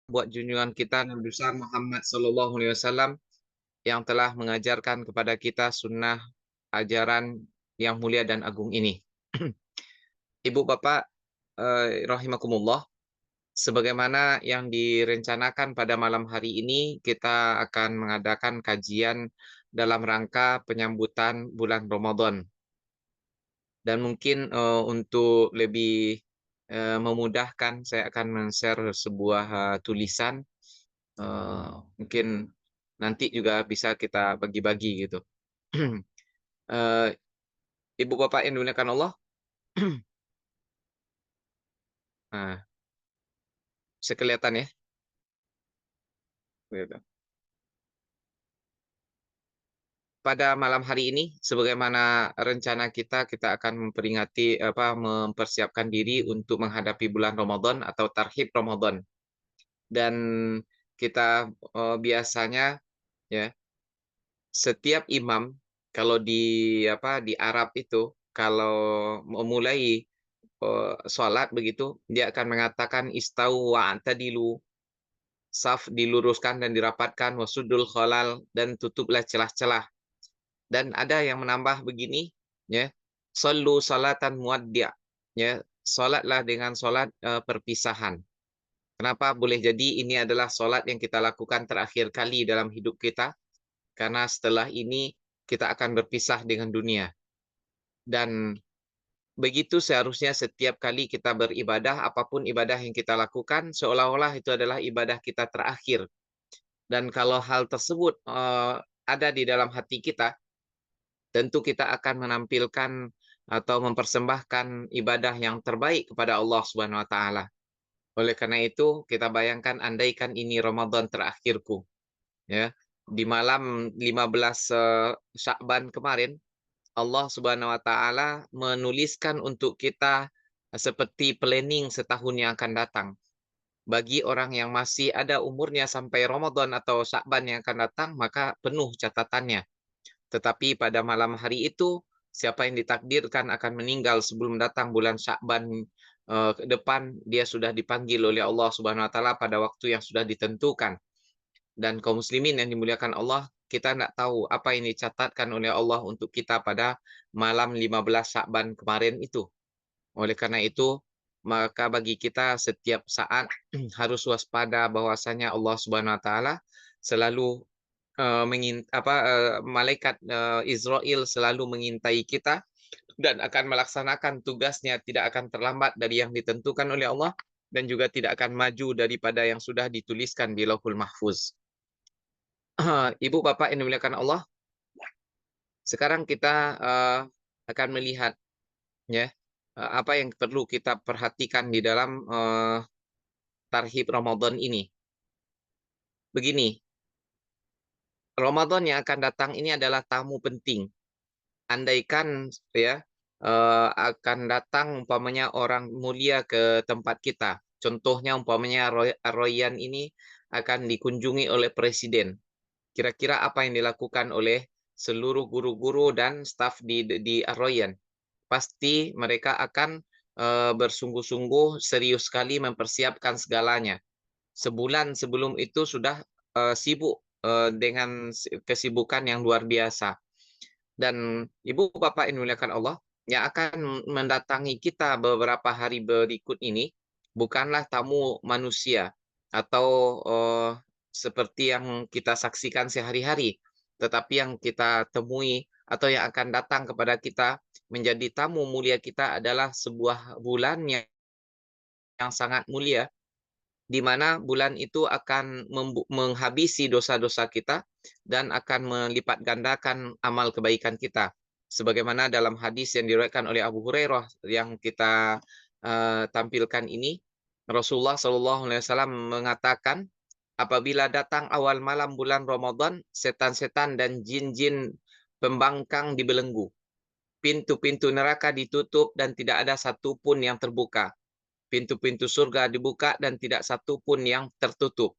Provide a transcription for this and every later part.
buat junjungan kita Nabi besar Muhammad Sallallahu Alaihi Wasallam yang telah mengajarkan kepada kita sunnah ajaran yang mulia dan agung ini. Ibu bapak rahimakumullah, sebagaimana yang direncanakan pada malam hari ini, kita akan mengadakan kajian dalam rangka penyambutan bulan Ramadan. Dan mungkin untuk lebih memudahkan, saya akan men-share sebuah tulisan. Mungkin nanti juga bisa kita bagi-bagi gitu. Eh, Ibu bapak yang dimuliakan Allah, nah, bisa kelihatan ya. Gitu. Pada malam hari ini, sebagaimana rencana kita, kita akan memperingati mempersiapkan diri untuk menghadapi bulan Ramadan atau Tarhib Ramadan. Dan kita biasanya ya, setiap imam kalau di Arab itu kalau memulai sholat begitu, dia akan mengatakan istau wa antadilu, saf diluruskan dan dirapatkan, wasudul khalal, dan tutuplah celah-celah. Dan ada yang menambah begini, ya, sallu salatan muaddi', ya, salatlah dengan salat perpisahan. Kenapa? Boleh jadi ini adalah salat yang kita lakukan terakhir kali dalam hidup kita, karena setelah ini kita akan berpisah dengan dunia. Dan begitu seharusnya setiap kali kita beribadah, apapun ibadah yang kita lakukan, seolah-olah itu adalah ibadah kita terakhir. Dan kalau hal tersebut ada di dalam hati kita, tentu kita akan menampilkan atau mempersembahkan ibadah yang terbaik kepada Allah Subhanahu wa taala. Oleh karena itu, kita bayangkan andaikan ini Ramadan terakhirku, ya. Di malam 15 Sya'ban kemarin, Allah Subhanahu wa taala menuliskan untuk kita seperti planning setahun yang akan datang. Bagi orang yang masih ada umurnya sampai Ramadan atau Sya'ban yang akan datang, maka penuh catatannya. Tetapi pada malam hari itu, siapa yang ditakdirkan akan meninggal sebelum datang bulan Sya'ban ke depan, dia sudah dipanggil oleh Allah Subhanahu wa taala pada waktu yang sudah ditentukan. Dan kaum muslimin yang dimuliakan Allah, kita tidak tahu apa yang dicatatkan oleh Allah untuk kita pada malam 15 Sya'ban kemarin itu. Oleh karena itu, maka bagi kita setiap saat harus waspada bahwasanya Allah Subhanahu wa taala selalu malaikat Israel selalu mengintai kita dan akan melaksanakan tugasnya, tidak akan terlambat dari yang ditentukan oleh Allah dan juga tidak akan maju daripada yang sudah dituliskan di Lauhul Mahfuz. Ibu bapak yang dimuliakan Allah, sekarang kita akan melihat ya apa yang perlu kita perhatikan di dalam Tarhib Ramadan ini. Begini, Ramadan yang akan datang ini adalah tamu penting. Andaikan ya akan datang umpamanya orang mulia ke tempat kita. Contohnya umpamanya Royan ini akan dikunjungi oleh presiden. Kira-kira apa yang dilakukan oleh seluruh guru-guru dan staf di Royan? Pasti mereka akan bersungguh-sungguh serius sekali mempersiapkan segalanya. Sebulan sebelum itu sudah sibuk dengan kesibukan yang luar biasa. Dan Ibu Bapak yang dimuliakan Allah, yang akan mendatangi kita beberapa hari berikut ini bukanlah tamu manusia atau seperti yang kita saksikan sehari-hari, tetapi yang kita temui atau yang akan datang kepada kita menjadi tamu mulia kita adalah sebuah bulan yang sangat mulia, di mana bulan itu akan menghabisi dosa-dosa kita dan akan melipat gandakan amal kebaikan kita. Sebagaimana dalam hadis yang diriwayatkan oleh Abu Hurairah yang kita tampilkan ini, Rasulullah Shallallahu Alaihi Wasallam mengatakan, apabila datang awal malam bulan Ramadan, setan-setan dan jin-jin pembangkang dibelenggu. Pintu-pintu neraka ditutup dan tidak ada satupun yang terbuka. Pintu-pintu surga dibuka dan tidak satu pun yang tertutup.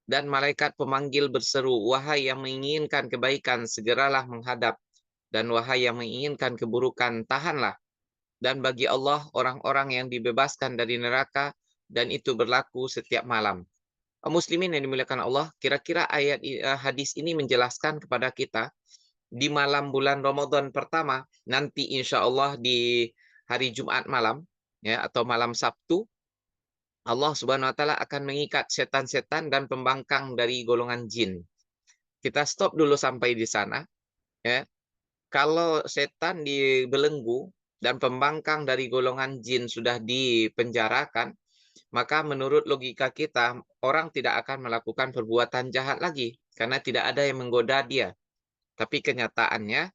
Dan malaikat pemanggil berseru, wahai yang menginginkan kebaikan, segeralah menghadap. Dan wahai yang menginginkan keburukan, tahanlah. Dan bagi Allah, orang-orang yang dibebaskan dari neraka, dan itu berlaku setiap malam. Muslimin yang dimuliakan Allah, kira-kira hadis ini menjelaskan kepada kita di malam bulan Ramadan pertama nanti insya Allah di hari Jumat malam ya atau malam Sabtu Allah Subhanahu wa taala akan mengikat setan-setan dan pembangkang dari golongan jin. Kita stop dulu sampai di sana ya. Kalau setan dibelenggu dan pembangkang dari golongan jin sudah dipenjarakan, maka menurut logika kita, orang tidak akan melakukan perbuatan jahat lagi karena tidak ada yang menggoda dia. Tapi kenyataannya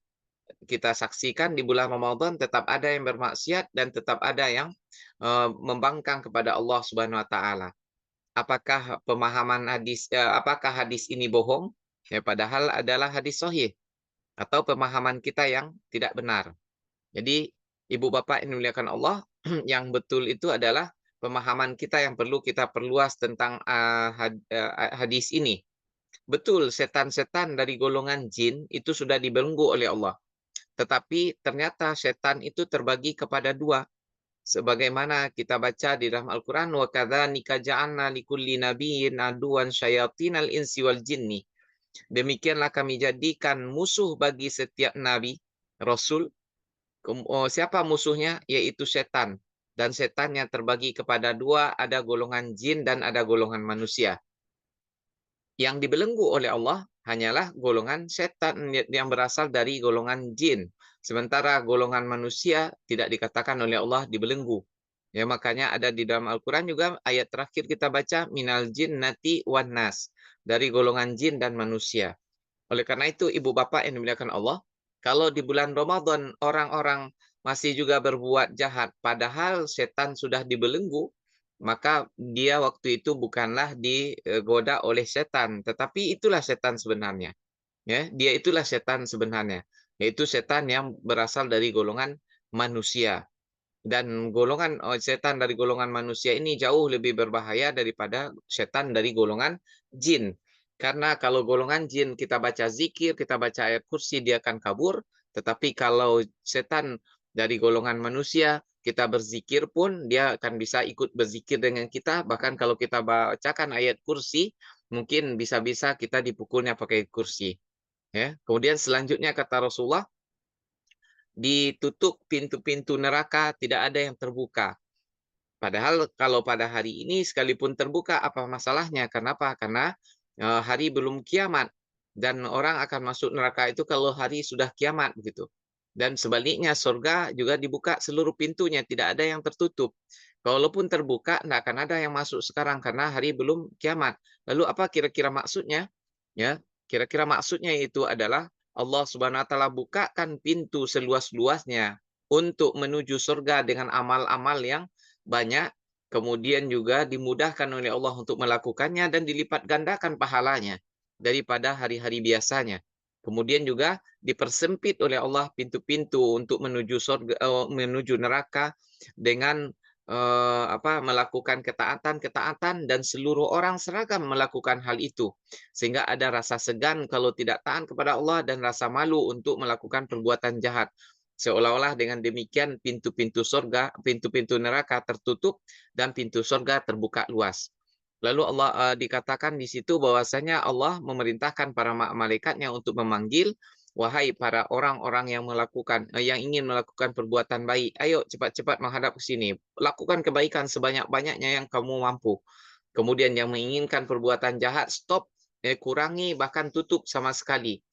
kita saksikan di bulan Ramadan tetap ada yang bermaksiat dan tetap ada yang membangkang kepada Allah Subhanahu wa taala. Apakah hadis ini bohong? Ya, padahal adalah hadis sahih atau pemahaman kita yang tidak benar. Jadi, Ibu Bapak yang dimuliakan Allah, yang betul itu adalah pemahaman kita yang perlu kita perluas tentang hadis ini. Betul, setan-setan dari golongan jin itu sudah dibelenggu oleh Allah. Tetapi ternyata setan itu terbagi kepada dua. Sebagaimana kita baca di dalam Al-Quran, وَكَذَلِكَ جَعَلْنَا لِكُلِّ نَبِيٍّ عَدُوًّا شَيَاطِينَ الْإِنسِ وَالْجِنِّ. Demikianlah kami jadikan musuh bagi setiap nabi, rasul. Siapa musuhnya? Yaitu setan. Dan setan yang terbagi kepada dua, ada golongan jin dan ada golongan manusia. Yang dibelenggu oleh Allah hanyalah golongan setan yang berasal dari golongan jin. Sementara golongan manusia tidak dikatakan oleh Allah dibelenggu. Ya, makanya ada di dalam Al-Quran juga ayat terakhir kita baca minal jinnati wan nas, dari golongan jin dan manusia. Oleh karena itu, ibu bapak yang dimuliakan Allah, kalau di bulan Ramadan orang-orang masih juga berbuat jahat, padahal setan sudah dibelenggu, maka dia waktu itu bukanlah digoda oleh setan, tetapi itulah setan sebenarnya. Ya, dia itulah setan sebenarnya, yaitu setan yang berasal dari golongan manusia. Dan setan dari golongan manusia ini jauh lebih berbahaya daripada setan dari golongan jin. Karena kalau golongan jin kita baca zikir, kita baca ayat kursi, dia akan kabur. Tetapi kalau setan dari golongan manusia, kita berzikir pun dia akan bisa ikut berzikir dengan kita. Bahkan kalau kita bacakan ayat kursi, mungkin bisa-bisa kita dipukulnya pakai kursi. Ya. Kemudian selanjutnya kata Rasulullah, ditutup pintu-pintu neraka, tidak ada yang terbuka. Padahal kalau pada hari ini sekalipun terbuka, apa masalahnya? Kenapa? Karena hari belum kiamat. Dan orang akan masuk neraka itu kalau hari sudah kiamat begitu. Dan sebaliknya surga juga dibuka seluruh pintunya, tidak ada yang tertutup. Kalaupun terbuka, tidak akan ada yang masuk sekarang karena hari belum kiamat. Lalu apa kira-kira maksudnya? Ya, kira-kira maksudnya itu adalah Allah Subhanahu wa taala bukakan pintu seluas-luasnya untuk menuju surga dengan amal-amal yang banyak, kemudian juga dimudahkan oleh Allah untuk melakukannya dan dilipat gandakan pahalanya daripada hari-hari biasanya. Kemudian juga dipersempit oleh Allah pintu-pintu untuk menuju surga, menuju neraka dengan melakukan ketaatan-ketaatan dan seluruh orang seragam melakukan hal itu. Sehingga ada rasa segan kalau tidak taat kepada Allah dan rasa malu untuk melakukan perbuatan jahat. Seolah-olah dengan demikian pintu-pintu surga, pintu-pintu neraka tertutup dan pintu surga terbuka luas. Lalu Allah dikatakan di situ bahwasanya Allah memerintahkan para malaikatnya untuk memanggil, wahai para orang-orang yang ingin melakukan perbuatan baik, ayo cepat-cepat menghadap ke sini. Lakukan kebaikan sebanyak-banyaknya yang kamu mampu. Kemudian yang menginginkan perbuatan jahat, stop, kurangi, bahkan tutup sama sekali.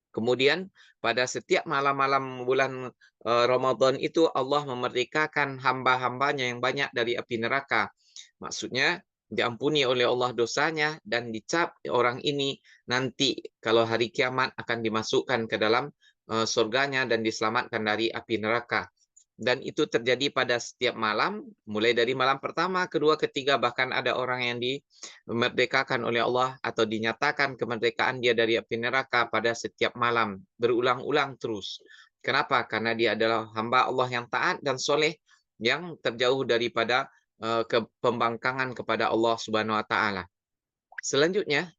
Kemudian pada setiap malam-malam bulan Ramadan itu Allah memerdekakan hamba-hambanya yang banyak dari api neraka. Maksudnya diampuni oleh Allah dosanya dan dicap orang ini nanti kalau hari kiamat akan dimasukkan ke dalam surganya dan diselamatkan dari api neraka. Dan itu terjadi pada setiap malam, mulai dari malam pertama, kedua, ketiga, bahkan ada orang yang dimerdekakan oleh Allah atau dinyatakan kemerdekaan dia dari api neraka pada setiap malam, berulang-ulang terus. Kenapa? Karena dia adalah hamba Allah yang taat dan soleh, yang terjauh daripada pembangkangan kepada Allah Subhanahu wa taala. Selanjutnya,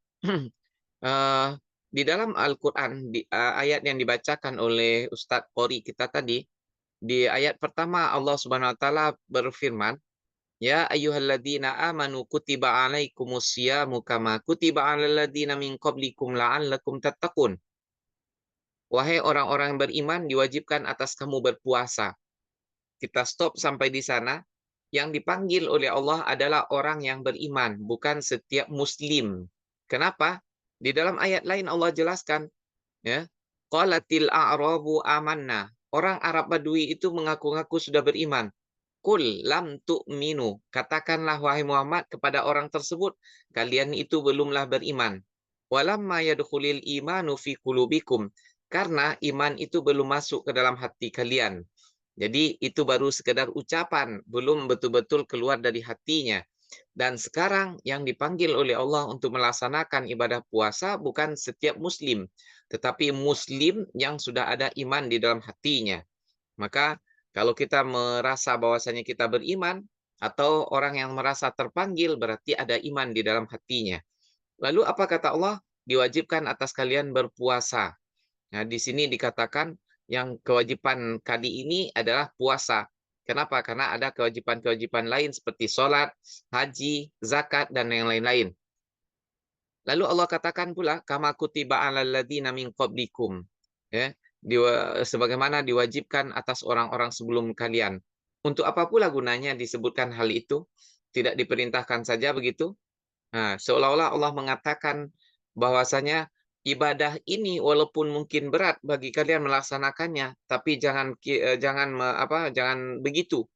di dalam Al-Qur'an ayat yang dibacakan oleh Ustadz Qori kita tadi, di ayat pertama Allah Subhanahu wa taala berfirman, Ya ayyuhalladzina amanu kutiba alaikumusyamu kama kutiba alal ladzina min qablikum la'allakum tattaqun. Wahai orang-orang yang beriman, diwajibkan atas kamu berpuasa. Kita stop sampai di sana. Yang dipanggil oleh Allah adalah orang yang beriman, bukan setiap muslim. Kenapa? Di dalam ayat lain Allah jelaskan, ya. Qalatil a'rabu amanna. Orang Arab Badui itu mengaku-ngaku sudah beriman. Kul lam tu'minu. Katakanlah wahai Muhammad kepada orang tersebut, kalian itu belumlah beriman. Walamma yadkhulil imanu fi qulubikum. Karena iman itu belum masuk ke dalam hati kalian. Jadi itu baru sekedar ucapan, belum betul-betul keluar dari hatinya. Dan sekarang yang dipanggil oleh Allah untuk melaksanakan ibadah puasa bukan setiap muslim, tetapi muslim yang sudah ada iman di dalam hatinya. Maka kalau kita merasa bahwasanya kita beriman, atau orang yang merasa terpanggil berarti ada iman di dalam hatinya. Lalu apa kata Allah? Diwajibkan atas kalian berpuasa. Nah, di sini dikatakan yang kewajiban kali ini adalah puasa. Kenapa? Karena ada kewajiban-kewajiban lain seperti sholat, haji, zakat, dan yang lain-lain. Lalu Allah katakan pula, kama kutiba alal ladzina min qablikum. Ya, sebagaimana diwajibkan atas orang-orang sebelum kalian. Untuk apa pula gunanya disebutkan hal itu? Tidak diperintahkan saja begitu? Nah, seolah-olah Allah mengatakan bahwasanya ibadah ini walaupun mungkin berat bagi kalian melaksanakannya, tapi jangan begitu.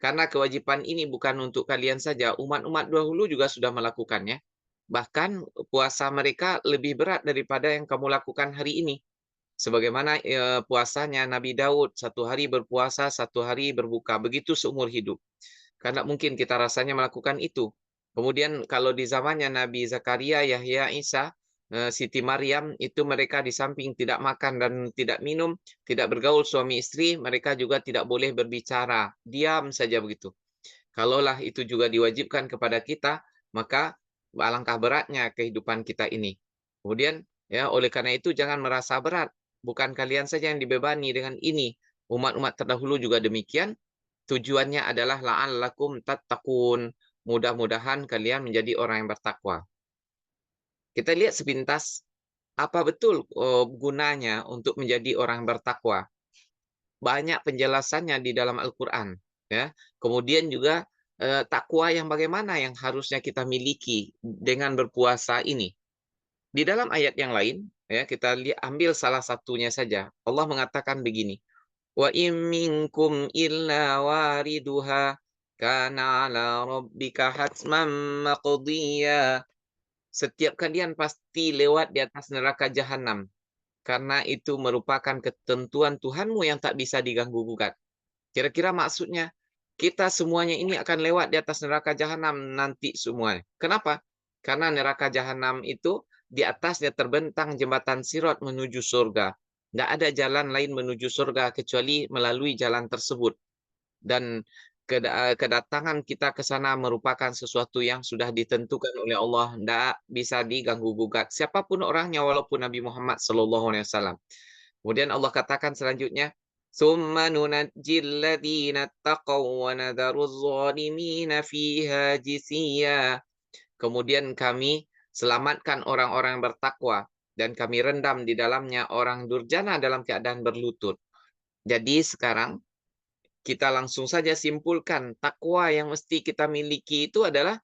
Karena kewajiban ini bukan untuk kalian saja, umat-umat dahulu juga sudah melakukannya. Bahkan puasa mereka lebih berat daripada yang kamu lakukan hari ini. Sebagaimana puasanya Nabi Daud, 1 hari berpuasa, 1 hari berbuka. Begitu seumur hidup. Karena mungkin kita rasanya melakukan itu. Kemudian kalau di zamannya Nabi Zakaria, Yahya, Isa, Siti Maryam, itu mereka di samping tidak makan dan tidak minum, tidak bergaul suami istri, mereka juga tidak boleh berbicara. Diam saja begitu. Kalaulah itu juga diwajibkan kepada kita, maka alangkah beratnya kehidupan kita ini. Kemudian, ya, oleh karena itu jangan merasa berat. Bukan kalian saja yang dibebani dengan ini. Umat-umat terdahulu juga demikian. Tujuannya adalah la'allakum tattaqun. Mudah-mudahan kalian menjadi orang yang bertakwa. Kita lihat sepintas apa betul gunanya untuk menjadi orang yang bertakwa. Banyak penjelasannya di dalam Al-Qur'an, ya. Kemudian juga takwa yang bagaimana yang harusnya kita miliki dengan berpuasa ini. Di dalam ayat yang lain, ya, kita lihat ambil salah satunya saja. Allah mengatakan begini, wa in minkum illa wariduha kana ala rabbika hatman maqdiya. Setiap kalian pasti lewat di atas neraka jahanam karena itu merupakan ketentuan Tuhanmu yang tak bisa diganggu gugat. Kira-kira maksudnya kita semuanya ini akan lewat di atas neraka jahanam nanti semuanya. Kenapa? Karena neraka jahanam itu di atasnya terbentang jembatan Sirat menuju surga. Nggak ada jalan lain menuju surga kecuali melalui jalan tersebut. Dan kedatangan kita ke sana merupakan sesuatu yang sudah ditentukan oleh Allah, tidak bisa diganggu gugat. Siapapun orangnya, walaupun Nabi Muhammad SAW. Kemudian Allah katakan selanjutnya, "Tsumma nunajjil ladzina taqaw wa nadharuz zalimina fiha jisiya." Kemudian kami selamatkan orang-orang yang bertakwa dan kami rendam di dalamnya orang durjana dalam keadaan berlutut. Jadi sekarang kita langsung saja simpulkan takwa yang mesti kita miliki itu adalah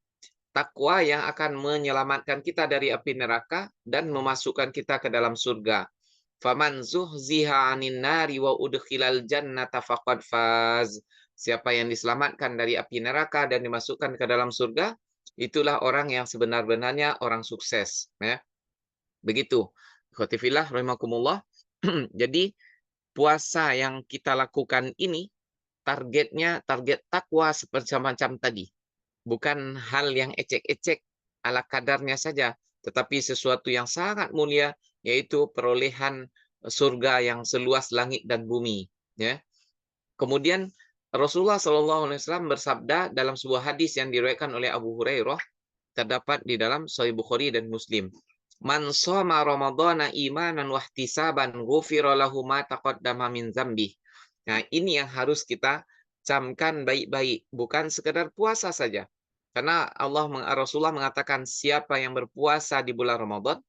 takwa yang akan menyelamatkan kita dari api neraka dan memasukkan kita ke dalam surga. Faman zuhziha 'anil nari wa udkhilal jannata faqad faz. Siapa yang diselamatkan dari api neraka dan dimasukkan ke dalam surga, itulah orang yang sebenar-benarnya orang sukses, ya. Begitu. Khotifillah rahimakumullah. Jadi puasa yang kita lakukan ini targetnya target takwa seperti macam tadi. Bukan hal yang ecek-ecek ala kadarnya saja, tetapi sesuatu yang sangat mulia, yaitu perolehan surga yang seluas langit dan bumi. Ya. Kemudian Rasulullah SAW bersabda dalam sebuah hadis yang diriwayatkan oleh Abu Hurairah, terdapat di dalam Sahih Bukhari dan Muslim. Man shoma Ramadhana imanan wahtisaban ghufira lahu ma taqaddama min dzambi. Nah, ini yang harus kita camkan baik-baik, bukan sekedar puasa saja. Karena Rasulullah mengatakan siapa yang berpuasa di bulan Ramadan,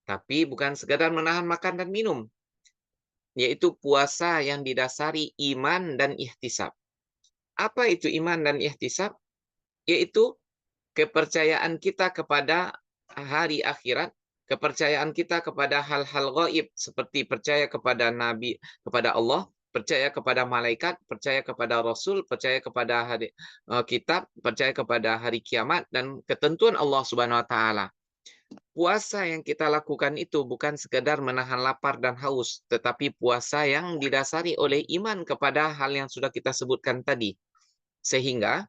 tapi bukan sekedar menahan makan dan minum, yaitu puasa yang didasari iman dan ihtisab. Apa itu iman dan ihtisab? Yaitu kepercayaan kita kepada hari akhirat, kepercayaan kita kepada hal-hal gaib seperti percaya kepada nabi, kepada Allah, percaya kepada malaikat, percaya kepada rasul, percaya kepada kitab, percaya kepada hari kiamat dan ketentuan Allah Subhanahu wa taala. Puasa yang kita lakukan itu bukan sekedar menahan lapar dan haus, tetapi puasa yang didasari oleh iman kepada hal yang sudah kita sebutkan tadi. Sehingga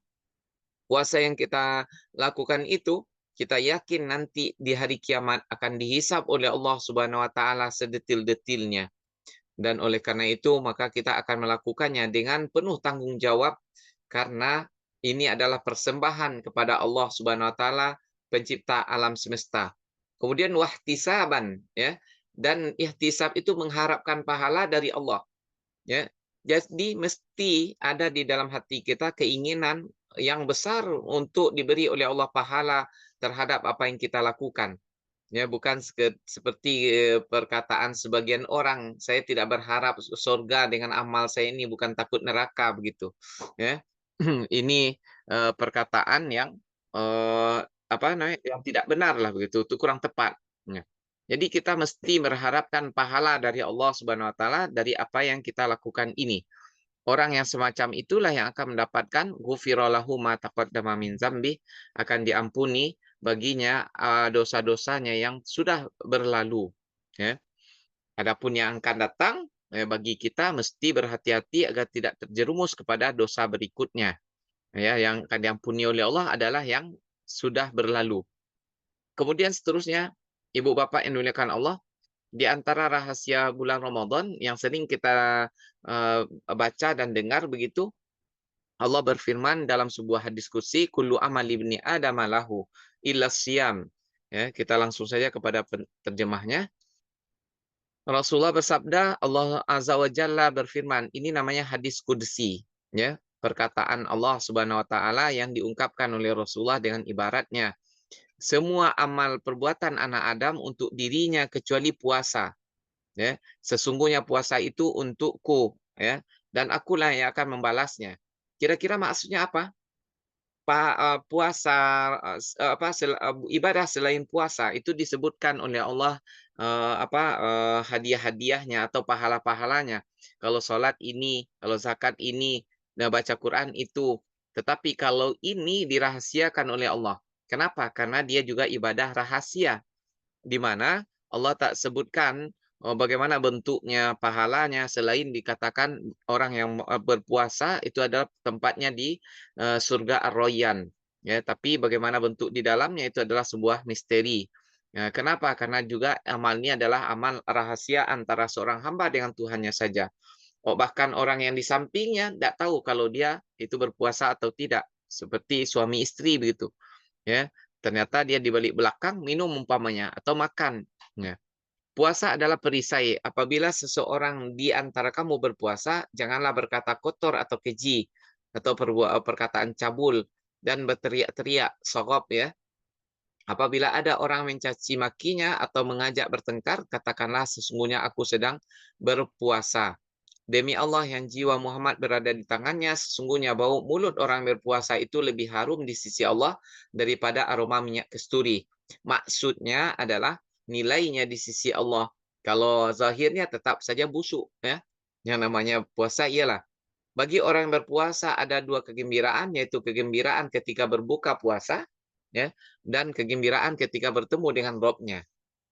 puasa yang kita lakukan itu, kita yakin nanti di hari kiamat akan dihisab oleh Allah Subhanahu wa taala sedetil-detilnya. Dan oleh karena itu, maka kita akan melakukannya dengan penuh tanggung jawab karena ini adalah persembahan kepada Allah Subhanahu wa taala, pencipta alam semesta. Kemudian wahtisaban, ya. Dan ihtisab itu mengharapkan pahala dari Allah, ya. Jadi mesti ada di dalam hati kita keinginan yang besar untuk diberi oleh Allah pahala terhadap apa yang kita lakukan. Ya, bukan seperti perkataan sebagian orang, saya tidak berharap surga dengan amal saya ini, bukan takut neraka begitu. Ya. Ini perkataan yang apa namanya? Yang tidak benar lah begitu, itu kurang tepat. Ya. Jadi kita mesti mengharapkan pahala dari Allah Subhanahu wa taala dari apa yang kita lakukan ini. Orang yang semacam itulah yang akan mendapatkan ghufira lahu ma taqaddama min dzambi, akan diampuni baginya dosa-dosanya yang sudah berlalu, ya. Adapun yang akan datang, bagi kita mesti berhati-hati agar tidak terjerumus kepada dosa berikutnya. Ya, yang akan diampuni oleh Allah adalah yang sudah berlalu. Kemudian seterusnya, Ibu Bapak yang dimuliakan Allah, di antara rahasia bulan Ramadan yang sering kita baca dan dengar begitu, Allah berfirman dalam sebuah hadis qudsi, kullu amali ibni adam lahu illa siyam. Ya, kita langsung saja kepada terjemahnya. Rasulullah bersabda, Allah Azza wa Jalla berfirman, ini namanya hadis qudsi, ya, perkataan Allah Subhanahu wa taala yang diungkapkan oleh Rasulullah dengan ibaratnya. Semua amal perbuatan anak Adam untuk dirinya kecuali puasa, ya. Sesungguhnya puasa itu untukku, ya, dan akulah yang akan membalasnya. Kira-kira maksudnya apa? Puasa, ibadah selain puasa itu disebutkan oleh Allah, hadiah-hadiahnya atau pahala-pahalanya. Kalau sholat ini, kalau zakat ini, dan baca Quran itu. Tetapi kalau ini dirahasiakan oleh Allah. Kenapa? Karena dia juga ibadah rahasia, di mana Allah tak sebutkan bagaimana bentuknya pahalanya selain dikatakan orang yang berpuasa itu adalah tempatnya di surga Ar-Rayyan, ya, tapi bagaimana bentuk di dalamnya itu adalah sebuah misteri. Kenapa? Karena juga amal ini adalah amal rahasia antara seorang hamba dengan Tuhannya saja. Oh, bahkan orang yang di sampingnya tidak tahu kalau dia itu berpuasa atau tidak, seperti suami istri begitu, ya. Ternyata dia di balik belakang minum umpamanya atau makan. Ya. Puasa adalah perisai. Apabila seseorang di antara kamu berpuasa, janganlah berkata kotor atau keji atau perkataan cabul dan berteriak-teriak, sogop, ya. Apabila ada orang mencaci makinya atau mengajak bertengkar, katakanlah sesungguhnya aku sedang berpuasa. Demi Allah yang jiwa Muhammad berada di tangannya, sesungguhnya bau mulut orang berpuasa itu lebih harum di sisi Allah daripada aroma minyak kasturi. Maksudnya adalah nilainya di sisi Allah. Kalau zahirnya tetap saja busuk, ya. Yang namanya puasa ialah bagi orang yang berpuasa ada dua kegembiraan, yaitu kegembiraan ketika berbuka puasa, ya, dan kegembiraan ketika bertemu dengan Rabb-nya.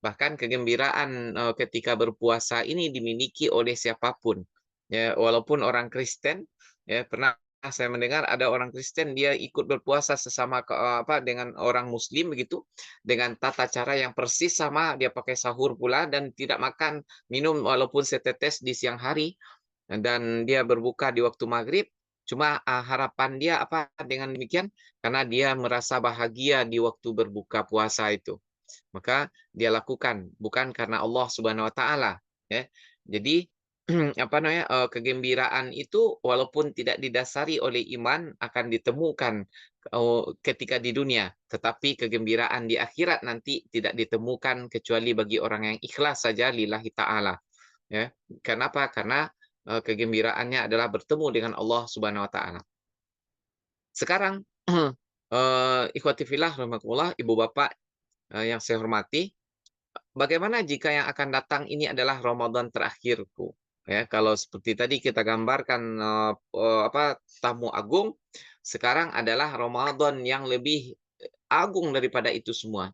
Bahkan kegembiraan ketika berpuasa ini dimiliki oleh siapapun. Ya, walaupun orang Kristen, ya, pernah saya mendengar ada orang Kristen dia ikut berpuasa sesama dengan orang Muslim begitu, dengan tata cara yang persis sama, dia pakai sahur pula dan tidak makan minum walaupun setetes di siang hari, dan dia berbuka di waktu maghrib. Cuma harapan dia apa dengan demikian? Karena dia merasa bahagia di waktu berbuka puasa itu. Maka dia lakukan, bukan karena Allah Subhanahu wa taala, ya. Jadi apa namanya, kegembiraan itu walaupun tidak didasari oleh iman akan ditemukan, ketika di dunia, tetapi kegembiraan di akhirat nanti tidak ditemukan kecuali bagi orang yang ikhlas saja lillahi ta'ala, ya. Kenapa? Karena, kegembiraannya adalah bertemu dengan Allah Subhanahu wa taala. Sekarang, ikhwati fillah rahimakumullah, ibu bapak, yang saya hormati, bagaimana jika yang akan datang ini adalah Ramadan terakhirku? Ya, kalau seperti tadi kita gambarkan, tamu agung, sekarang adalah Ramadan yang lebih agung daripada itu semua,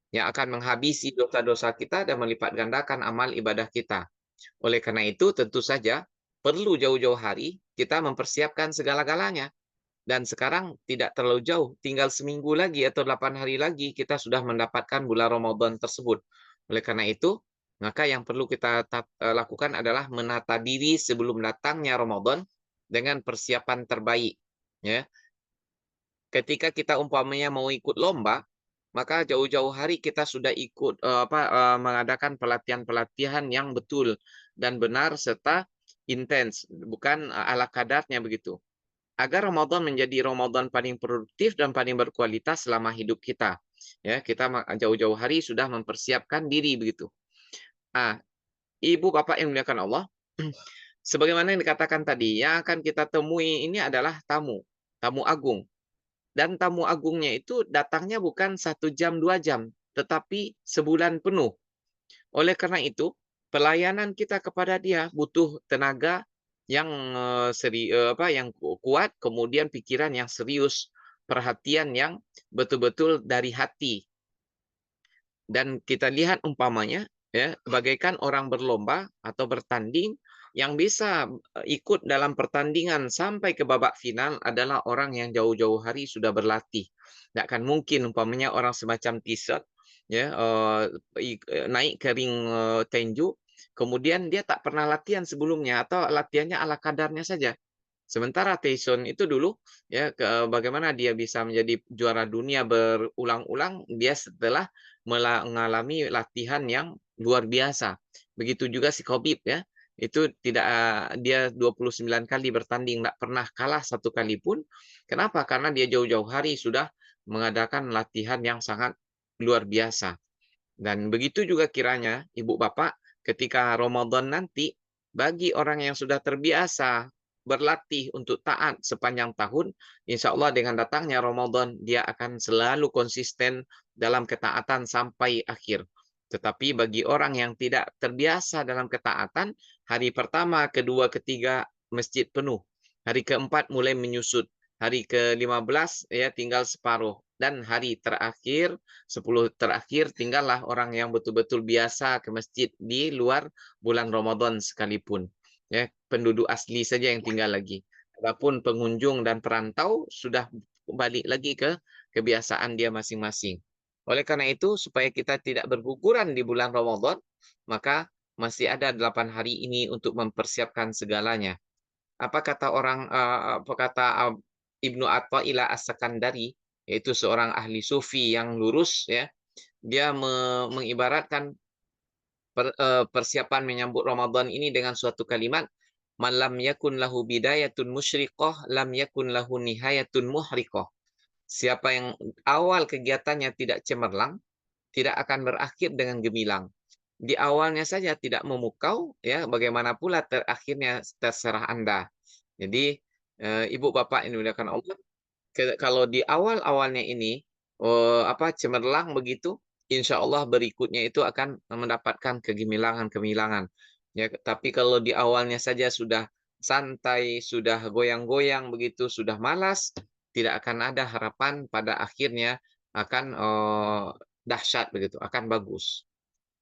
yang akan menghabisi dosa-dosa kita dan melipat gandakan amal ibadah kita. Oleh karena itu, tentu saja perlu jauh-jauh hari kita mempersiapkan segala-galanya. Dan sekarang tidak terlalu jauh, tinggal seminggu lagi atau 8 hari lagi kita sudah mendapatkan bulan Ramadan tersebut. Oleh karena itu, maka yang perlu kita lakukan adalah menata diri sebelum datangnya Ramadan dengan persiapan terbaik. Ya, ketika kita umpamanya mau ikut lomba, maka jauh-jauh hari kita sudah ikut mengadakan pelatihan-pelatihan yang betul dan benar serta intens, bukan ala kadarnya begitu. Agar Ramadan menjadi Ramadan paling produktif dan paling berkualitas selama hidup kita. Ya, kita jauh-jauh hari sudah mempersiapkan diri begitu. Ah, Ibu Bapak yang dimuliakan Allah, sebagaimana yang dikatakan tadi, yang akan kita temui ini adalah tamu, tamu agung. Dan tamu agungnya itu datangnya bukan 1 jam, 2 jam, tetapi sebulan penuh. Oleh karena itu, pelayanan kita kepada dia butuh tenaga yang yang kuat, kemudian pikiran yang serius, perhatian yang betul-betul dari hati. Dan kita lihat umpamanya, ya, bagaikan orang berlomba atau bertanding yang bisa ikut dalam pertandingan sampai ke babak final adalah orang yang jauh-jauh hari sudah berlatih. Tidak akan mungkin umpamanya orang semacam t-shirt, ya, naik ke ring tinju, kemudian dia tak pernah latihan sebelumnya atau latihannya ala kadarnya saja. Sementara Tyson itu dulu, ya, bagaimana dia bisa menjadi juara dunia berulang-ulang, dia setelah mengalami latihan yang luar biasa. Begitu juga si Khabib, ya, itu tidak, dia 29 kali bertanding, tidak pernah kalah satu kali pun. Kenapa? Karena dia jauh-jauh hari sudah mengadakan latihan yang sangat luar biasa. Dan begitu juga kiranya ibu bapak ketika Ramadan nanti, bagi orang yang sudah terbiasa berlatih untuk taat sepanjang tahun, insya Allah dengan datangnya Ramadan dia akan selalu konsisten dalam ketaatan sampai akhir. Tetapi bagi orang yang tidak terbiasa dalam ketaatan, hari pertama, kedua, ketiga masjid penuh. Hari keempat mulai menyusut. Hari ke-15 ya tinggal separuh. Dan hari terakhir 10 terakhir tinggallah orang yang betul-betul biasa ke masjid di luar bulan Ramadan sekalipun. Ya, penduduk asli saja yang tinggal lagi. Adapun pengunjung dan perantau sudah balik lagi ke kebiasaan dia masing-masing. Oleh karena itu, supaya kita tidak berguguran di bulan Ramadan, maka masih ada 8 hari ini untuk mempersiapkan segalanya. Apa kata Ibnu Athaillah As-Sakandari, yaitu seorang ahli sufi yang lurus, ya. Dia mengibaratkan persiapan menyambut Ramadan ini dengan suatu kalimat, "Man lam yakun lahu bidayatun musyriqah, lam yakun lahu nihayatun muhriqah." Siapa yang awal kegiatannya tidak cemerlang, tidak akan berakhir dengan gemilang. Di awalnya saja tidak memukau, ya, bagaimana pula terakhirnya terserah Anda. Jadi, ibu bapak yang dimuliakan Allah, kalau di awal-awalnya ini, cemerlang begitu, insya Allah berikutnya itu akan mendapatkan kegemilangan-kegemilangan. Ya, tapi kalau di awalnya saja sudah santai, sudah goyang-goyang begitu, sudah malas, tidak akan ada harapan pada akhirnya akan, dahsyat begitu, akan bagus.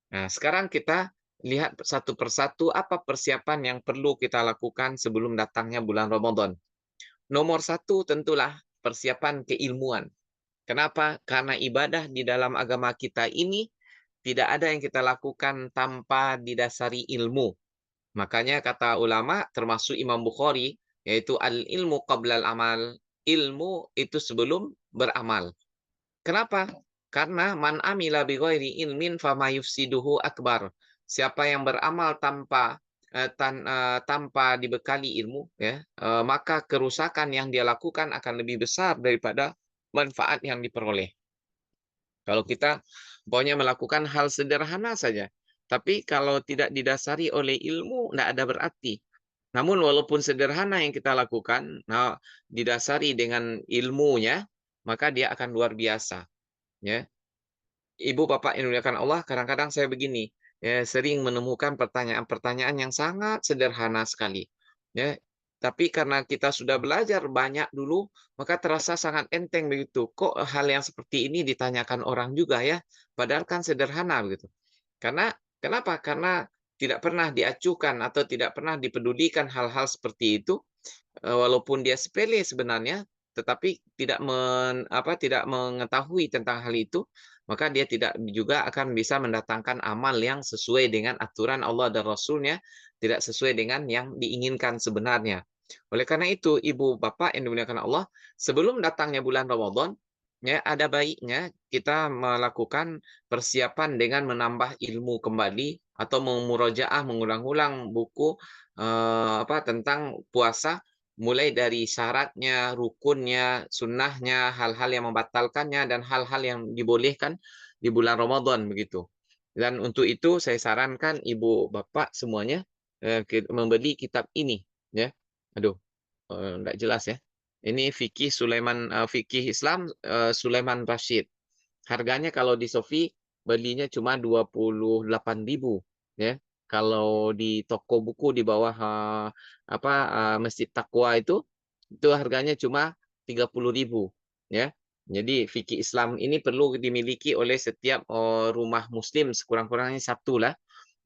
Nah, sekarang kita lihat satu persatu apa persiapan yang perlu kita lakukan sebelum datangnya bulan Ramadan. Nomor satu tentulah persiapan keilmuan. Kenapa? Karena ibadah di dalam agama kita ini tidak ada yang kita lakukan tanpa didasari ilmu. Makanya kata ulama termasuk Imam Bukhari, yaitu al-ilmu qablal amal. Ilmu itu sebelum beramal. Kenapa? Karena man amila bi ghairi ilmin fama yufsiduhu akbar. Siapa yang beramal tanpa tanpa dibekali ilmu, ya, maka kerusakan yang dia lakukan akan lebih besar daripada manfaat yang diperoleh. Kalau kita pokoknya melakukan hal sederhana saja, tapi kalau tidak didasari oleh ilmu, tidak ada berarti. Namun walaupun sederhana yang kita lakukan, nah, didasari dengan ilmunya, maka dia akan luar biasa. Ya, Ibu bapak yang dimuliakan Allah, kadang-kadang saya begini, ya, sering menemukan pertanyaan-pertanyaan yang sangat sederhana sekali. Ya, tapi karena kita sudah belajar banyak dulu, maka terasa sangat enteng begitu. Kok hal yang seperti ini ditanyakan orang juga ya? Padahal kan sederhana begitu. Karena kenapa? Karena tidak pernah diacuhkan atau tidak pernah dipedulikan hal-hal seperti itu. Walaupun dia sepele sebenarnya, tetapi tidak mengetahui tentang hal itu, maka dia tidak juga akan bisa mendatangkan amal yang sesuai dengan aturan Allah dan Rasul-Nya, tidak sesuai dengan yang diinginkan sebenarnya. Oleh karena itu, ibu bapak yang dimuliakan Allah, sebelum datangnya bulan Ramadan, ya ada baiknya kita melakukan persiapan dengan menambah ilmu kembali atau memurojaah mengulang-ulang buku tentang puasa, mulai dari syaratnya, rukunnya, sunnahnya, hal-hal yang membatalkannya, dan hal-hal yang dibolehkan di bulan Ramadan begitu. Dan untuk itu saya sarankan ibu bapak semuanya membeli kitab ini, ya. Aduh, nggak jelas ya. Ini fikih Islam Sulaiman Rashid. Harganya kalau di Shopee belinya cuma 28.000, ya. Kalau di toko buku di bawah Masjid Taqwa itu harganya cuma 30.000, ya. Jadi fikih Islam ini perlu dimiliki oleh setiap rumah muslim, sekurang-kurangnya satu lah.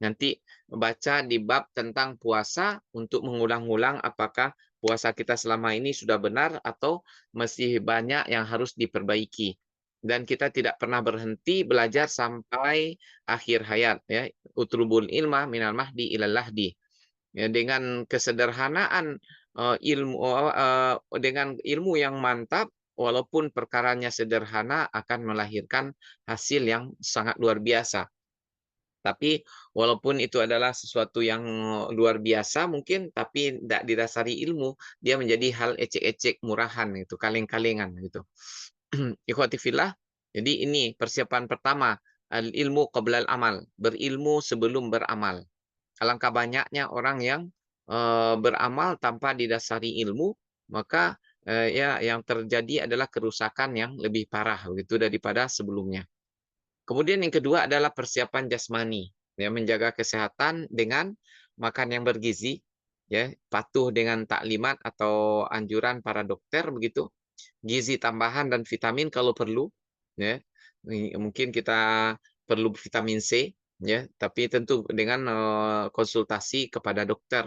Nanti baca di bab tentang puasa untuk mengulang-ulang apakah puasa kita selama ini sudah benar atau masih banyak yang harus diperbaiki. Dan kita tidak pernah berhenti belajar sampai akhir hayat, ya. Utlubul ilma minal mahdi ilal lahdi. Ya, dengan kesederhanaan dengan ilmu yang mantap, walaupun perkaranya sederhana akan melahirkan hasil yang sangat luar biasa. Tapi walaupun itu adalah sesuatu yang luar biasa mungkin, tapi tidak didasari ilmu, dia menjadi hal ecek-ecek murahan itu, kaleng-kalengan gitu. Ikhwati fillah, jadi ini persiapan pertama, al ilmu qabla al amal, berilmu sebelum beramal. Alangkah banyaknya orang yang beramal tanpa didasari ilmu, maka ya yang terjadi adalah kerusakan yang lebih parah begitu daripada sebelumnya. Kemudian yang kedua adalah persiapan jasmani, ya, menjaga kesehatan dengan makan yang bergizi, ya, patuh dengan taklimat atau anjuran para dokter begitu, gizi tambahan dan vitamin kalau perlu, ya. Mungkin kita perlu vitamin C, ya, tapi tentu dengan konsultasi kepada dokter.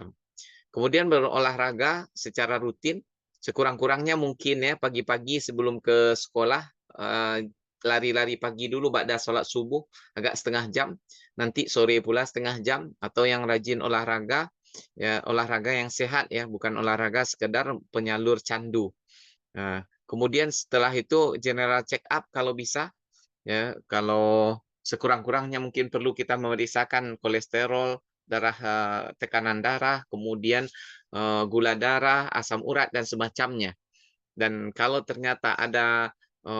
Kemudian berolahraga secara rutin, sekurang-kurangnya mungkin ya pagi-pagi sebelum ke sekolah, lari-lari pagi dulu ba'da sholat subuh agak setengah jam, nanti sore pula setengah jam, atau yang rajin olahraga, ya olahraga yang sehat ya, bukan olahraga sekedar penyalur candu. Nah, kemudian setelah itu general check up kalau bisa, ya, kalau sekurang-kurangnya mungkin perlu kita memeriksakan kolesterol, tekanan darah, kemudian gula darah, asam urat dan semacamnya. Dan kalau ternyata ada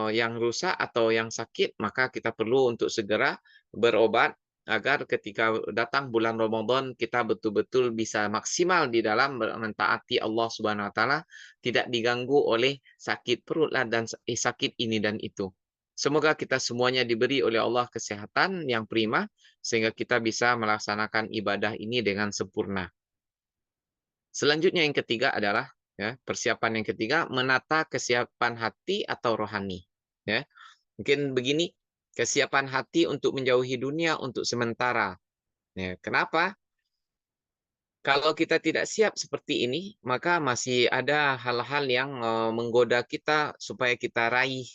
yang rusak atau yang sakit, maka kita perlu untuk segera berobat agar ketika datang bulan Ramadan kita betul-betul bisa maksimal di dalam mentaati Allah Subhanahu wa taala, tidak diganggu oleh sakit perut lah dan sakit ini dan itu. Semoga kita semuanya diberi oleh Allah kesehatan yang prima sehingga kita bisa melaksanakan ibadah ini dengan sempurna. Selanjutnya yang ketiga adalah, ya, persiapan yang ketiga menata kesiapan hati atau rohani, ya. Mungkin begini, kesiapan hati untuk menjauhi dunia untuk sementara. Ya, kenapa? Kalau kita tidak siap seperti ini, maka masih ada hal-hal yang menggoda kita supaya kita raih.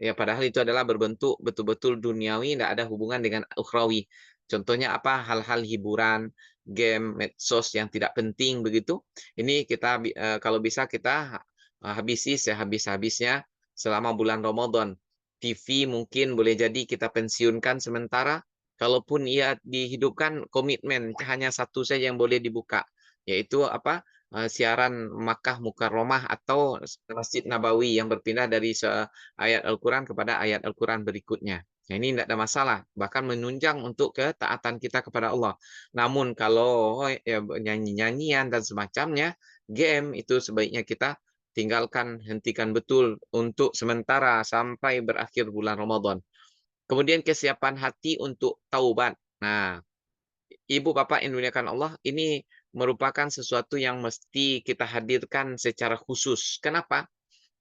Ya, padahal itu adalah berbentuk betul-betul duniawi, tidak ada hubungan dengan ukhrawi. Contohnya apa? Hal-hal hiburan, game, medsos yang tidak penting begitu. Ini kita kalau bisa kita habisi sehabis-habisnya selama bulan Ramadan. TV mungkin boleh jadi kita pensiunkan sementara Kalaupun ia dihidupkan, komitmen hanya satu saja yang boleh dibuka, yaitu apa? Siaran Makkah Mukarramah atau Masjid Nabawi yang berpindah dari ayat Al-Quran kepada ayat Al-Quran berikutnya. Nah, ini tidak ada masalah, bahkan menunjang untuk ketaatan kita kepada Allah. Namun kalau ya, nyanyi-nyanyian dan semacamnya, game itu sebaiknya kita tinggalkan, hentikan betul untuk sementara sampai berakhir bulan Ramadan. Kemudian kesiapan hati untuk taubat. Nah, ibu bapak yang dimuliakan Allah, ini merupakan sesuatu yang mesti kita hadirkan secara khusus. Kenapa?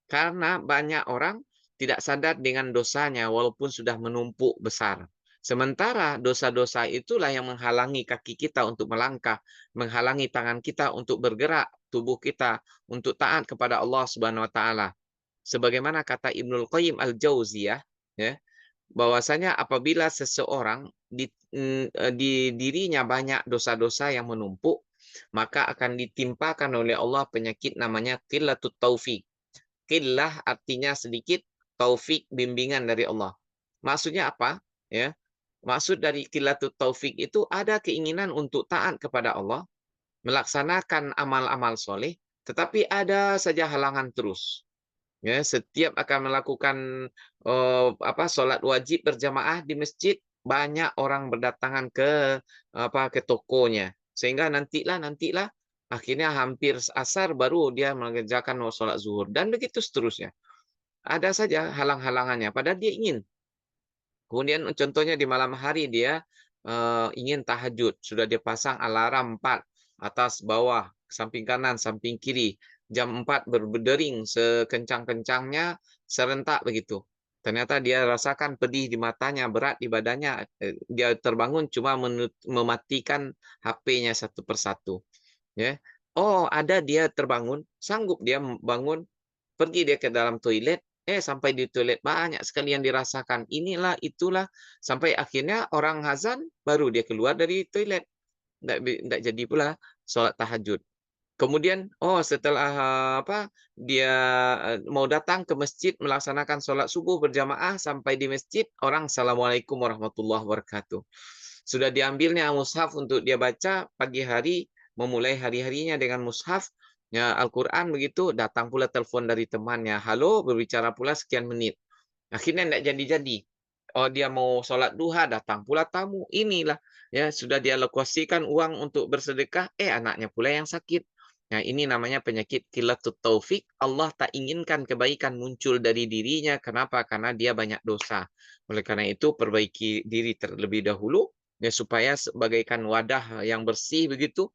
Karena banyak orang tidak sadar dengan dosanya walaupun sudah menumpuk besar. Sementara dosa-dosa itulah yang menghalangi kaki kita untuk melangkah, menghalangi tangan kita untuk bergerak, tubuh kita untuk taat kepada Allah Subhanahu wa taala. Sebagaimana kata Ibnul Qayyim Al-Jauziyah, ya, bahwasanya apabila seseorang di dirinya banyak dosa-dosa yang menumpuk, maka akan ditimpakan oleh Allah penyakit namanya qillatut taufik. Qillah artinya sedikit, taufik bimbingan dari Allah. Maksudnya apa? Ya, maksud dari qillatut taufik itu ada keinginan untuk taat kepada Allah, melaksanakan amal-amal soleh, tetapi ada saja halangan terus. Ya, setiap akan melakukan sholat wajib berjamaah di masjid, banyak orang berdatangan ke tokonya. Sehingga nantilah akhirnya hampir asar baru dia mengerjakan sholat zuhur dan begitu seterusnya. Ada saja halang-halangannya padahal dia ingin. Kemudian contohnya di malam hari dia ingin tahajud, sudah dia pasang alarm 4 atas bawah, samping kanan, samping kiri. Jam 4 berdering sekencang-kencangnya serentak begitu. Ternyata dia rasakan pedih di matanya, berat di badannya. Dia terbangun cuma mematikan HP-nya satu persatu. Ya. Oh, ada dia terbangun, sanggup dia bangun, pergi dia ke dalam toilet, sampai di toilet banyak sekali yang dirasakan. Inilah, itulah, sampai akhirnya orang azan baru dia keluar dari toilet. Nggak jadi pula sholat tahajud. Kemudian, setelah dia mau datang ke masjid melaksanakan sholat subuh berjamaah, sampai di masjid, orang Assalamualaikum warahmatullahi wabarakatuh. Sudah diambilnya mushaf untuk dia baca pagi hari, memulai hari-harinya dengan mushaf, ya Al-Quran begitu, datang pula telepon dari temannya. Halo, berbicara pula sekian menit. Akhirnya tidak jadi-jadi. Oh, dia mau sholat duha, datang pula tamu. Inilah, ya sudah dia alokasikan uang untuk bersedekah, anaknya pula yang sakit. Nah, ini namanya penyakit qilatut taufik. Allah tak inginkan kebaikan muncul dari dirinya. Kenapa? Karena dia banyak dosa. Oleh karena itu, perbaiki diri terlebih dahulu, ya supaya sebagaikan wadah yang bersih begitu,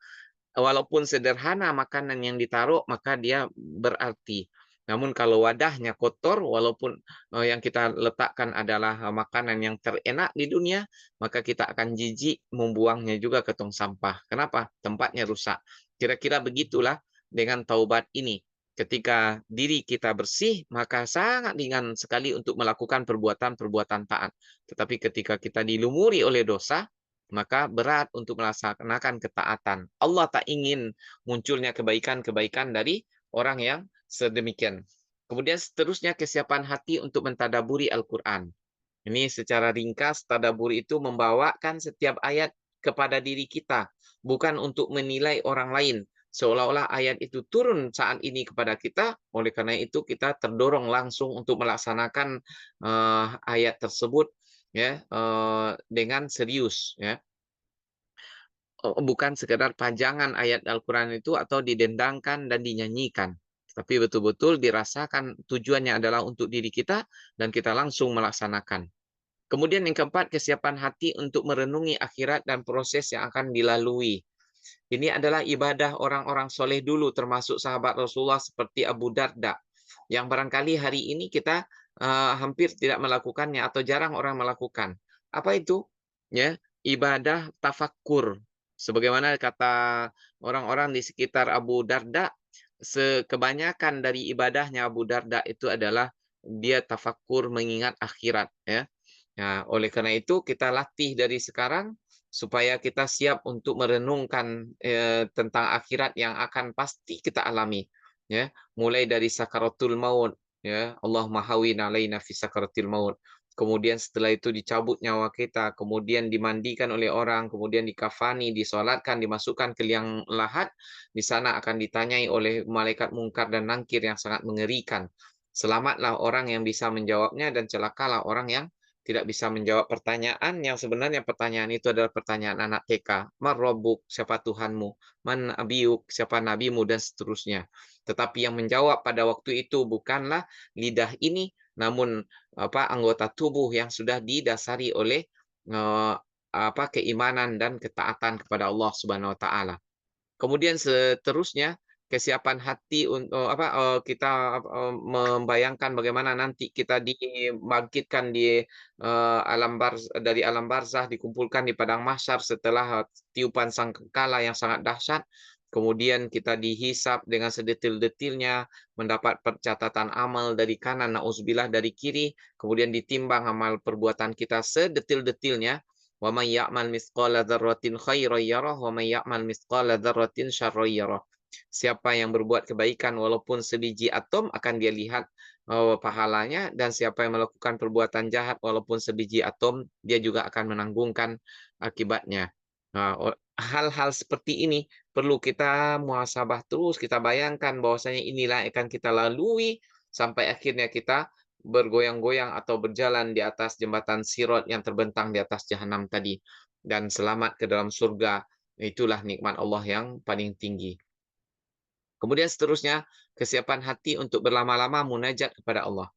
walaupun sederhana makanan yang ditaruh, maka dia berarti. Namun kalau wadahnya kotor, walaupun yang kita letakkan adalah makanan yang terenak di dunia, maka kita akan jijik membuangnya juga ke tong sampah. Kenapa? Tempatnya rusak. Kira-kira begitulah dengan taubat ini. Ketika diri kita bersih, maka sangat ringan sekali untuk melakukan perbuatan-perbuatan taat. Tetapi ketika kita dilumuri oleh dosa, maka berat untuk melaksanakan ketaatan. Allah tak ingin munculnya kebaikan-kebaikan dari orang yang sedemikian. Kemudian seterusnya kesiapan hati untuk mentadaburi Al-Quran. Ini secara ringkas, tadabur itu membawakan setiap ayat kepada diri kita, bukan untuk menilai orang lain. Seolah-olah ayat itu turun saat ini kepada kita, oleh karena itu kita terdorong langsung untuk melaksanakan ayat tersebut, ya, dengan serius, ya. Bukan sekedar pajangan ayat Al-Quran itu atau didendangkan dan dinyanyikan. Tapi betul-betul dirasakan tujuannya adalah untuk diri kita dan kita langsung melaksanakan. Kemudian yang keempat, kesiapan hati untuk merenungi akhirat dan proses yang akan dilalui. Ini adalah ibadah orang-orang soleh dulu, termasuk sahabat Rasulullah seperti Abu Darda, yang barangkali hari ini kita hampir tidak melakukannya atau jarang orang melakukan. Apa itu? Ya, ibadah tafakkur. Sebagaimana kata orang-orang di sekitar Abu Darda, kebanyakan dari ibadahnya Abu Darda itu adalah dia tafakkur mengingat akhirat, ya. Nah, oleh karena itu kita latih dari sekarang supaya kita siap untuk merenungkan tentang akhirat yang akan pasti kita alami, ya. Mulai dari sakaratul maut, ya. Allahumma hawwin alaina fi sakaratil maut. kemudian setelah itu dicabut nyawa kita, kemudian dimandikan oleh orang, kemudian dikafani, disolatkan, dimasukkan ke liang lahat, di sana akan ditanyai oleh malaikat mungkar dan nangkir yang sangat mengerikan. Selamatlah orang yang bisa menjawabnya dan celakalah orang yang tidak bisa menjawab pertanyaan yang sebenarnya pertanyaan itu adalah pertanyaan anak TK. Man Rabbuk, siapa Tuhanmu? Man Abiyuk, siapa nabimu, dan seterusnya. Tetapi yang menjawab pada waktu itu bukanlah lidah ini, namun anggota tubuh yang sudah didasari oleh keimanan dan ketaatan kepada Allah Subhanahu wa taala. Kemudian seterusnya, kesiapan hati untuk kita membayangkan bagaimana nanti kita dibangkitkan dari alam barzah, dikumpulkan di padang mahsyar setelah tiupan sangkakala yang sangat dahsyat. Kemudian kita dihisap dengan sedetil-detilnya, mendapat pencatatan amal dari kanan, nauzubillah dari kiri, kemudian ditimbang amal perbuatan kita sedetil-detilnya. Wa may ya'mal mithqala dzarratin khairan yarah wa may ya'mal mithqala dzarratin syarran yarah. Siapa yang berbuat kebaikan walaupun sebiji atom akan dia lihat pahalanya, dan siapa yang melakukan perbuatan jahat walaupun sebiji atom dia juga akan menanggungkan akibatnya. Nah, hal-hal seperti ini perlu kita muhasabah terus, kita bayangkan bahwasanya inilah yang akan kita lalui sampai akhirnya kita bergoyang-goyang atau berjalan di atas jembatan Sirat yang terbentang di atas jahanam tadi, dan selamat ke dalam surga. Itulah nikmat Allah yang paling tinggi. Kemudian seterusnya, kesiapan hati untuk berlama-lama munajat kepada Allah.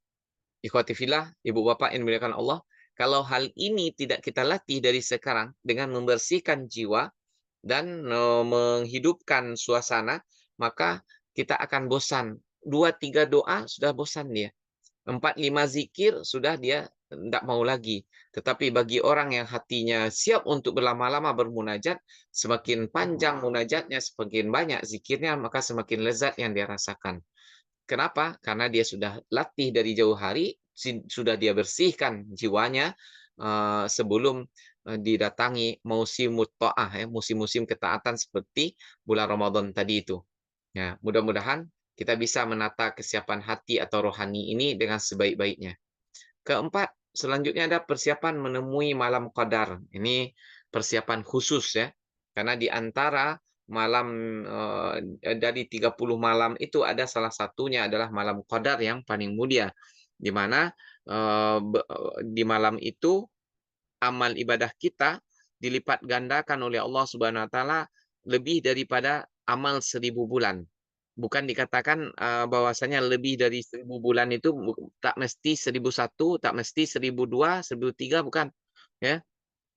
Ikhwati fillah, ibu bapak yang dimuliakan Allah, kalau hal ini tidak kita latih dari sekarang dengan membersihkan jiwa dan menghidupkan suasana, maka kita akan bosan. 2-3 doa sudah bosan dia. 4-5 zikir sudah dia tidak mau lagi. Tetapi bagi orang yang hatinya siap untuk berlama-lama bermunajat, semakin panjang munajatnya, semakin banyak zikirnya, maka semakin lezat yang dia rasakan. Kenapa? Karena dia sudah latih dari jauh hari, sudah dia bersihkan jiwanya sebelum didatangi musim ta'ah, musim-musim ketaatan seperti bulan Ramadan tadi itu. Ya, mudah-mudahan kita bisa menata kesiapan hati atau rohani ini dengan sebaik-baiknya. Keempat, selanjutnya ada persiapan menemui malam qadar. Ini persiapan khusus ya. Karena di antara malam dari 30 malam itu ada salah satunya adalah malam qadar yang paling mulia. Di mana di malam itu amal ibadah kita dilipat gandakan oleh Allah Subhanahu wa taala lebih daripada amal 1.000 bulan. Bukan dikatakan bahwasanya lebih dari 1.000 bulan itu tak mesti 1.001, tak mesti 1.002, 1.003, bukan. Ya,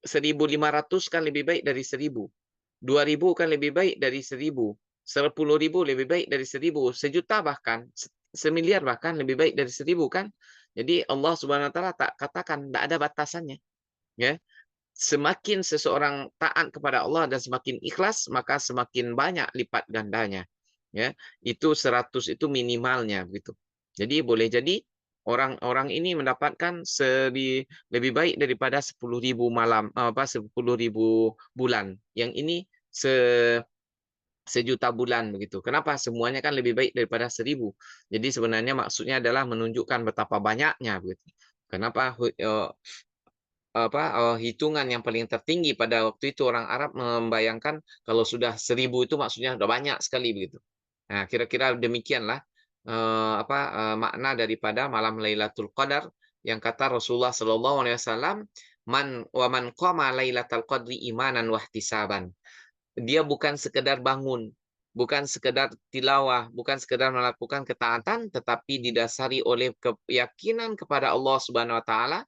1.500 kan lebih baik dari 1.000. 2.000 kan lebih baik dari 1.000. 10.000 lebih baik dari 1.000. Sejuta bahkan, semiliar bahkan lebih baik dari 1.000 kan. Jadi Allah Subhanahu wa taala tak katakan, tidak ada batasannya. Ya, semakin seseorang taat kepada Allah dan semakin ikhlas, maka semakin banyak lipat gandanya. Ya, itu 100 itu minimalnya begitu. Jadi boleh jadi orang-orang ini mendapatkan lebih baik daripada 10.000 malam, 10.000 bulan. Yang ini sejuta bulan begitu. Kenapa? Semuanya kan lebih baik daripada 1.000. Jadi sebenarnya maksudnya adalah menunjukkan betapa banyaknya begitu. Kenapa hitungan yang paling tertinggi pada waktu itu orang Arab membayangkan kalau sudah 1.000 itu maksudnya sudah banyak sekali begitu. Nah, kira-kira demikianlah makna daripada malam Lailatul Qadar yang kata Rasulullah Shallallahu Alaihi Wasallam, man qama Lailatul Qadri imanan wahtisaban. Dia bukan sekedar bangun, bukan sekedar tilawah, bukan sekedar melakukan ketaatan, tetapi didasari oleh keyakinan kepada Allah Subhanahu wa taala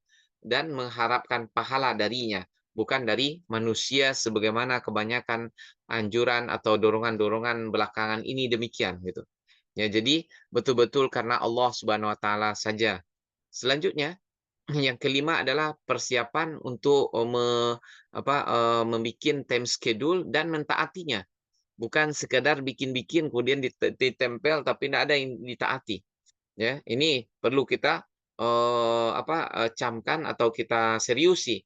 dan mengharapkan pahala darinya, bukan dari manusia sebagaimana kebanyakan anjuran atau dorongan-dorongan belakangan ini demikian gitu. Ya, jadi betul-betul karena Allah Subhanahu wa taala saja. Selanjutnya, yang kelima adalah persiapan untuk membuat time schedule dan mentaatinya. Bukan sekedar bikin-bikin kemudian ditempel tapi tidak ada yang ditaati. Ya, ini perlu kita camkan atau kita seriusi.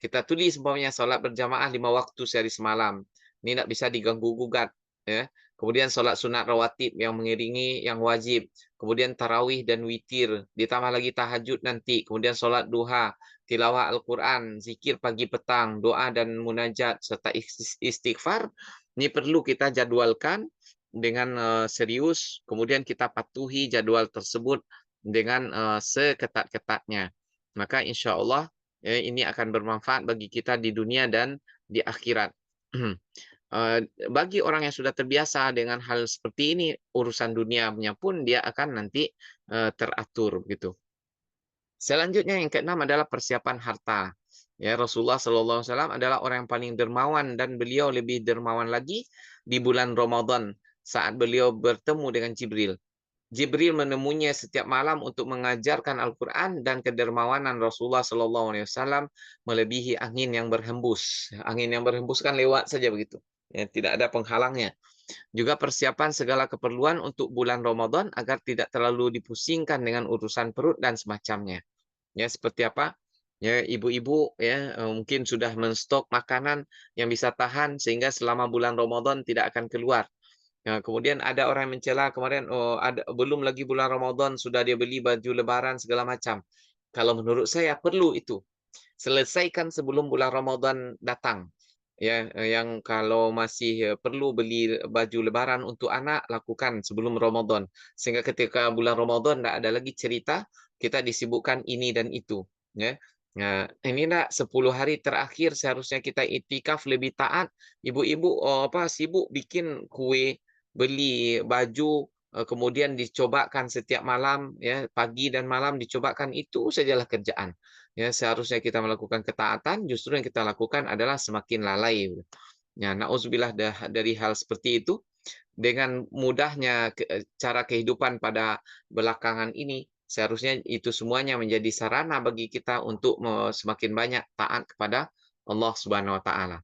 Kita tulis umpamanya salat berjamaah 5 waktu sehari semalam. Ini tidak bisa diganggu gugat, ya. kemudian sholat sunat rawatib yang mengiringi yang wajib, kemudian tarawih dan witir, ditambah lagi tahajud nanti, kemudian sholat duha, tilawah Al-Quran, zikir pagi petang, doa dan munajat, serta istighfar. Ini perlu kita jadwalkan dengan serius, kemudian kita patuhi jadwal tersebut dengan seketat-ketatnya. Maka insya Allah ini akan bermanfaat bagi kita di dunia dan di akhirat. Bagi orang yang sudah terbiasa dengan hal seperti ini, urusan dunianya pun dia akan nanti teratur gitu. Selanjutnya yang keenam adalah persiapan harta. Ya, Rasulullah SAW adalah orang yang paling dermawan dan beliau lebih dermawan lagi di bulan Ramadan saat beliau bertemu dengan Jibril. Jibril menemuinya setiap malam untuk mengajarkan Al-Quran dan kedermawanan Rasulullah SAW melebihi angin yang berhembus. Angin yang berhembus kan lewat saja begitu. Ya, tidak ada penghalangnya. Juga persiapan segala keperluan untuk bulan Ramadan agar tidak terlalu dipusingkan dengan urusan perut dan semacamnya. Ya, seperti apa? Ya, ibu-ibu ya mungkin sudah menstok makanan yang bisa tahan sehingga selama bulan Ramadan tidak akan keluar. Nah, kemudian ada orang yang mencela kemarin, oh ada belum lagi bulan Ramadan sudah dia beli baju lebaran segala macam. Kalau menurut saya perlu itu. Selesaikan sebelum bulan Ramadan datang. Ya, yang kalau masih perlu beli baju lebaran untuk anak, lakukan sebelum Ramadan. Sehingga ketika bulan Ramadan tidak ada lagi cerita, kita disibukkan ini dan itu. Ya. Nah, ini nak 10 hari terakhir seharusnya kita itikaf lebih taat. Ibu-ibu sibuk bikin kue, beli baju, kemudian dicobakan setiap malam, ya pagi dan malam dicobakan, itu sajalah kerjaan. Ya, seharusnya kita melakukan ketaatan, justru yang kita lakukan adalah semakin lalai. Ya, nauzubillah dari hal seperti itu. Dengan mudahnya cara kehidupan pada belakangan ini, seharusnya itu semuanya menjadi sarana bagi kita untuk semakin banyak taat kepada Allah Subhanahu wa taala.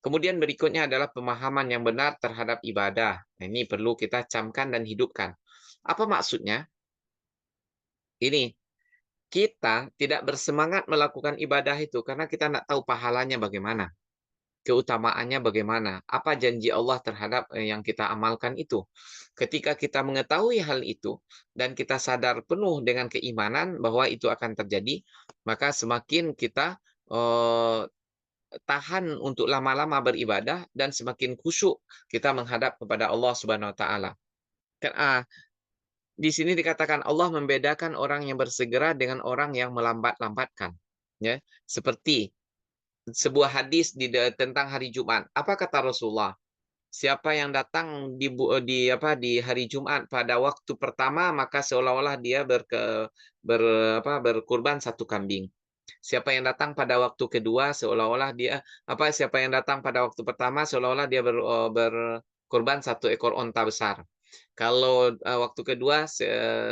Kemudian berikutnya adalah pemahaman yang benar terhadap ibadah. Nah, ini perlu kita camkan dan hidupkan. Apa maksudnya? Ini, kita tidak bersemangat melakukan ibadah itu karena kita tidak tahu pahalanya bagaimana, keutamaannya bagaimana, apa janji Allah terhadap yang kita amalkan itu. Ketika kita mengetahui hal itu dan kita sadar penuh dengan keimanan bahwa itu akan terjadi, maka semakin kita eh, tahan untuk lama-lama beribadah dan semakin khusyuk kita menghadap kepada Allah Subhanahu wa taala. Di sini dikatakan Allah membedakan orang yang bersegera dengan orang yang melambat-lambatkan. Ya, seperti sebuah hadis tentang hari Jumat. Apa kata Rasulullah? Siapa yang datang di hari Jumat pada waktu pertama, maka seolah-olah dia berkurban satu kambing. Siapa yang datang pada waktu kedua seolah-olah dia siapa yang datang pada waktu pertama seolah-olah dia berkurban satu ekor onta besar. Kalau waktu kedua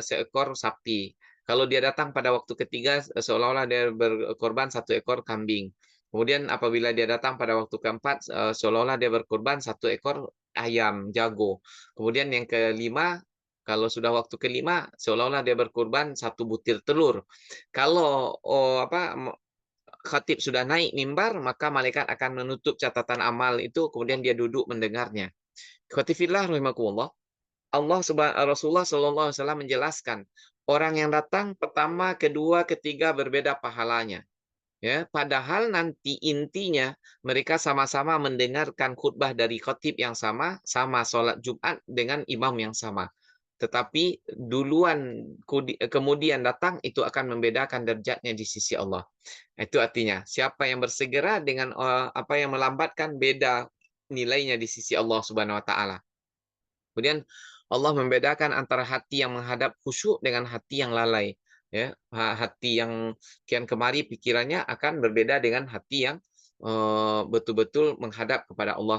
seekor sapi. Kalau dia datang pada waktu ketiga seolah-olah dia berkorban satu ekor kambing. Kemudian apabila dia datang pada waktu keempat seolah-olah dia berkorban satu ekor ayam jago. Kemudian yang kelima, kalau sudah waktu kelima seolah-olah dia berkorban satu butir telur. Kalau khatib sudah naik mimbar, maka malaikat akan menutup catatan amal itu, kemudian dia duduk mendengarnya. Khatifillah rahimakumullah. Rasulullah SAW menjelaskan, orang yang datang pertama, kedua, ketiga berbeda pahalanya. Ya, padahal nanti intinya mereka sama-sama mendengarkan khutbah dari khatib yang sama, sama sholat Jumat dengan imam yang sama. Tetapi duluan kemudian datang itu akan membedakan derajatnya di sisi Allah. Itu artinya siapa yang bersegera dengan apa yang melambatkan, beda nilainya di sisi Allah Subhanahu wa taala. Kemudian Allah membedakan antara hati yang menghadap khusyuk dengan hati yang lalai. Ya, hati yang kian kemari pikirannya akan berbeda dengan hati yang betul-betul menghadap kepada Allah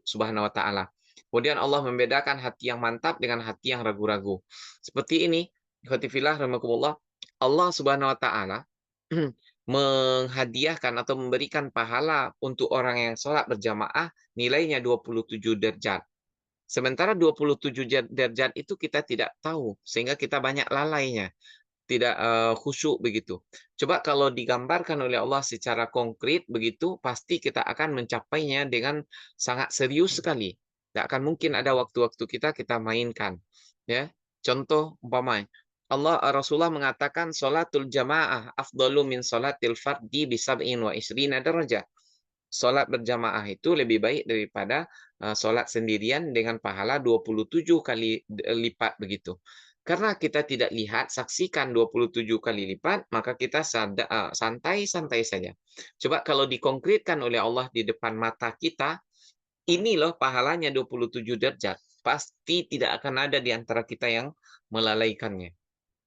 Subhanahu wa taala. Kemudian Allah membedakan hati yang mantap dengan hati yang ragu-ragu. Seperti ini, ikhwatifillah rahimakumullah, Allah Subhanahu wa taala menghadiahkan atau memberikan pahala untuk orang yang sholat berjamaah nilainya 27 derajat. Sementara 27 derajat itu kita tidak tahu, sehingga kita banyak lalainya, tidak khusyuk begitu. Coba kalau digambarkan oleh Allah secara konkret begitu, pasti kita akan mencapainya dengan sangat serius sekali. Tidak akan mungkin ada waktu-waktu kita mainkan. Ya, contoh umpama Rasulullah mengatakan salatul jamaah afdalu min salatil fardhi bi sab'in wa isrina darajah. Salat berjamaah itu lebih baik daripada salat sendirian dengan pahala 27 kali lipat begitu. Karena kita tidak lihat, saksikan 27 kali lipat, maka kita santai-santai saja. Coba kalau dikonkretkan oleh Allah di depan mata kita, ini loh pahalanya 27 derajat. Pasti tidak akan ada di antara kita yang melalaikannya.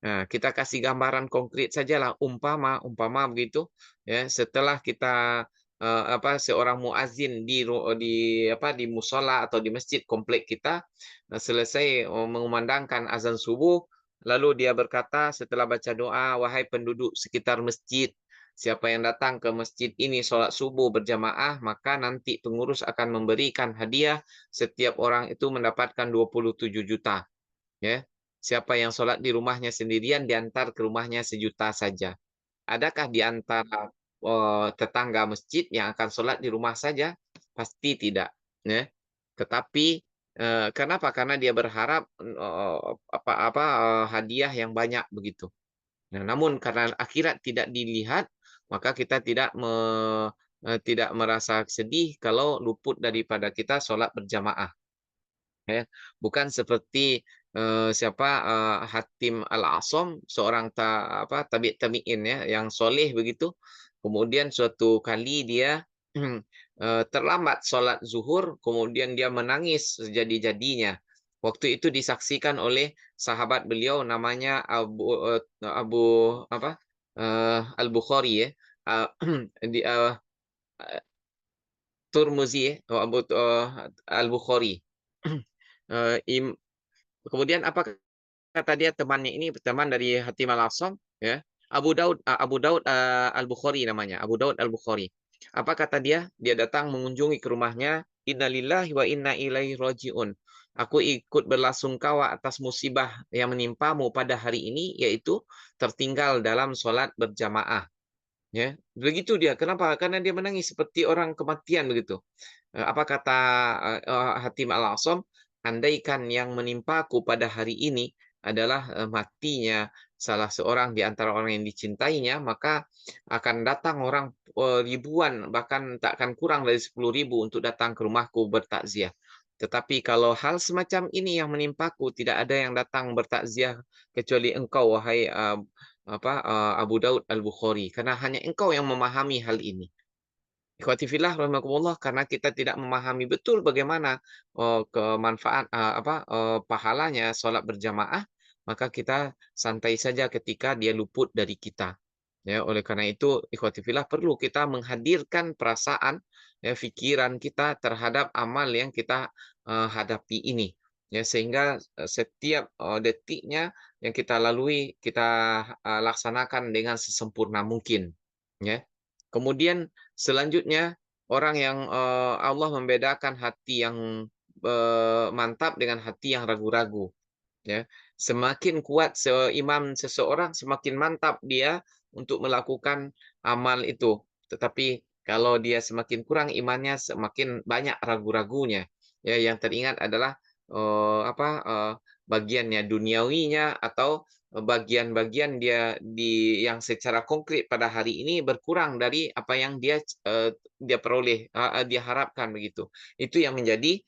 Nah, kita kasih gambaran konkret sajalah, umpama begitu, ya, setelah kita seorang muazin di musola atau di masjid komplek kita selesai mengumandangkan azan subuh, lalu dia berkata setelah baca doa, wahai penduduk sekitar masjid, siapa yang datang ke masjid ini sholat subuh berjamaah, maka nanti pengurus akan memberikan hadiah, setiap orang itu mendapatkan 27 juta. Ya, siapa yang sholat di rumahnya sendirian diantar ke rumahnya 1 juta saja. Adakah di antara tetangga masjid yang akan sholat di rumah saja? Pasti tidak. Ya. Tetapi kenapa? Karena dia berharap hadiah yang banyak begitu. Nah, namun karena akhirat tidak dilihat, maka kita tidak merasa sedih kalau luput daripada kita sholat berjamaah. Ya, bukan seperti Hatim Al-Asam, seorang tabi'in ya yang soleh begitu. Kemudian suatu kali dia terlambat sholat zuhur, kemudian dia menangis sejadi-jadinya. Waktu itu disaksikan oleh sahabat beliau namanya Abu Al-Bukhari ya. Uh, di Turmuzi ya, Al-Bukhari. Kemudian apa kata dia, temannya ini teman dari Hatim Al-Asam ya. Abu Daud Al-Bukhari namanya, Abu Daud Al-Bukhari. Apa kata dia? Dia datang mengunjungi ke rumahnya, innalillahi wa inna ilaihi rajiun. Aku ikut berlasungkawa atas musibah yang menimpamu pada hari ini, yaitu tertinggal dalam sholat berjamaah. Ya, begitu dia. Kenapa? Karena dia menangis seperti orang kematian begitu. Apa kata Hatim Al-Asam? Andaikan yang menimpaku pada hari ini adalah matinya salah seorang di antara orang yang dicintainya, maka akan datang orang ribuan, bahkan tak akan kurang dari 10.000 untuk datang ke rumahku bertakziah. Tetapi kalau hal semacam ini yang menimpaku, tidak ada yang datang bertakziah kecuali engkau, wahai Abu Daud Al-Bukhari, karena hanya engkau yang memahami hal ini. Ikhwati fillah rahimakumullah, karena kita tidak memahami betul bagaimana kemanfaat pahalanya sholat berjamaah, maka kita santai saja ketika dia luput dari kita. Ya, oleh karena itu ikhwati fillah perlu kita menghadirkan perasaan ya, pikiran kita terhadap amal yang kita hadapi ini. Ya, sehingga setiap detiknya yang kita lalui kita laksanakan dengan sesempurna mungkin. Ya. Kemudian selanjutnya orang yang Allah membedakan hati yang mantap dengan hati yang ragu-ragu. Ya, semakin kuat seiman seseorang, semakin mantap dia untuk melakukan amal itu. Tetapi kalau dia semakin kurang imannya, semakin banyak ragu-ragunya. Ya, yang teringat adalah bagiannya duniawinya atau bagian-bagian yang secara konkret pada hari ini berkurang dari apa yang dia peroleh, dia harapkan begitu. Itu yang menjadi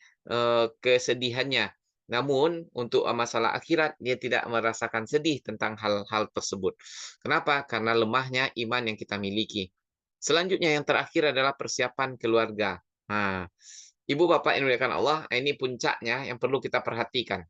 kesedihannya. Namun untuk masalah akhirat dia tidak merasakan sedih tentang hal-hal tersebut. Kenapa? Karena lemahnya iman yang kita miliki. Selanjutnya yang terakhir adalah persiapan keluarga. Nah, ibu bapak yang dimuliakan Allah, ini puncaknya yang perlu kita perhatikan.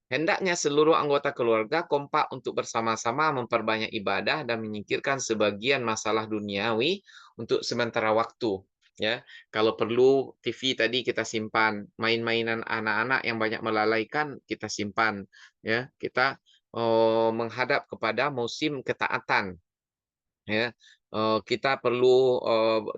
Hendaknya seluruh anggota keluarga kompak untuk bersama-sama memperbanyak ibadah dan menyingkirkan sebagian masalah duniawi untuk sementara waktu. Ya, kalau perlu TV tadi kita simpan, main-mainan anak-anak yang banyak melalaikan kita simpan. Ya, kita menghadap kepada musim ketaatan. Ya, kita perlu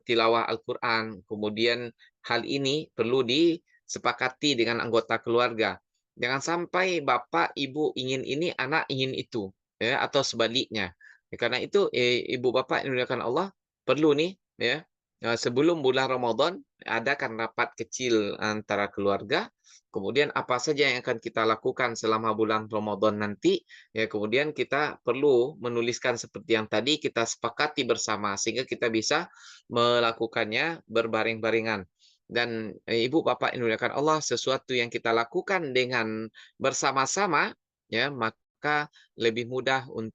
tilawah Al-Quran. Kemudian hal ini perlu disepakati dengan anggota keluarga. Jangan sampai bapak, ibu ingin ini, anak ingin itu, ya, atau sebaliknya. Ya, karena itu ibu bapak yang dimuliakan Allah perlu nih, ya. Sebelum bulan Ramadan, adakan rapat kecil antara keluarga, kemudian apa saja yang akan kita lakukan selama bulan Ramadan nanti, ya kemudian kita perlu menuliskan seperti yang tadi kita sepakati bersama, sehingga kita bisa melakukannya berbaring-baringan. Dan, ibu bapak yang dimuliakan Allah, sesuatu yang kita lakukan dengan bersama-sama, ya, maka lebih mudah untuk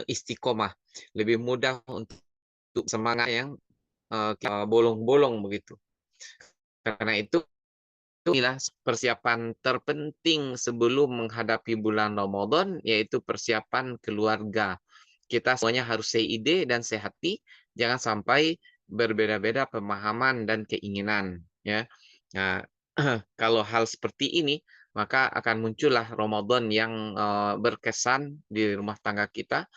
istiqomah, lebih mudah untuk semangat yang bolong-bolong begitu. Karena itu inilah persiapan terpenting sebelum menghadapi bulan Ramadan, yaitu persiapan keluarga. Kita semuanya harus seide dan sehati, jangan sampai berbeda-beda pemahaman dan keinginan, ya. Nah, kalau hal seperti ini, maka akan muncullah Ramadan yang berkesan di rumah tangga kita,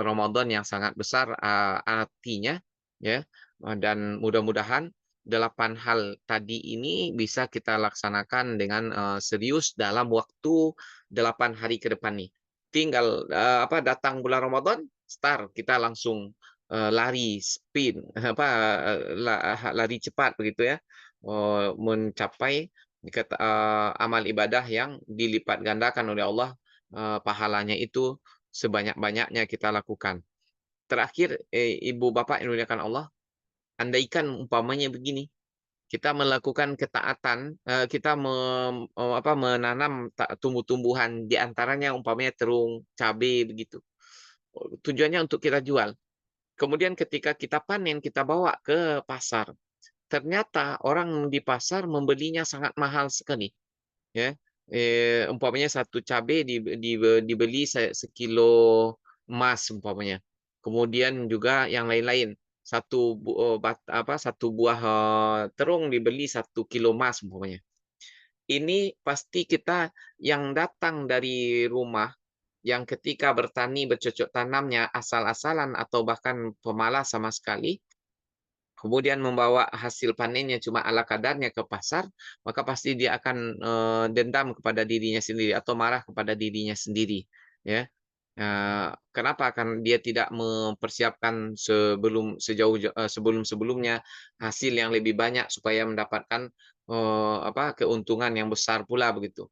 Ramadan yang sangat besar artinya, ya. Dan mudah-mudahan 8 hal tadi ini bisa kita laksanakan dengan, serius dalam waktu 8 hari ke depan nih. Tinggal, datang bulan Ramadan, start, kita langsung, lari spin, lari cepat begitu ya, mencapai amal ibadah yang dilipat gandakan oleh Allah, pahalanya itu sebanyak-banyaknya kita lakukan. Terakhir, ibu bapak yang dimuliakan Allah, andaikan umpamanya begini, kita melakukan ketaatan, kita menanam tumbuh-tumbuhan, di antaranya umpamanya terung, cabe, begitu. Tujuannya untuk kita jual. Kemudian ketika kita panen, kita bawa ke pasar. Ternyata orang di pasar membelinya sangat mahal sekali, ya. Umpamanya satu cabe dibeli sekilo emas umpamanya. Kemudian juga yang lain-lain, satu buah, terung dibeli 1 kilo emas umpamanya. Ini pasti kita yang datang dari rumah, yang ketika bertani bercocok tanamnya asal-asalan atau bahkan pemalas sama sekali, kemudian membawa hasil panennya cuma ala kadarnya ke pasar, maka pasti dia akan, dendam kepada dirinya sendiri atau marah kepada dirinya sendiri, ya. Kenapa? Karena dia tidak mempersiapkan sebelum-sebelumnya hasil yang lebih banyak supaya mendapatkan, keuntungan yang besar pula begitu.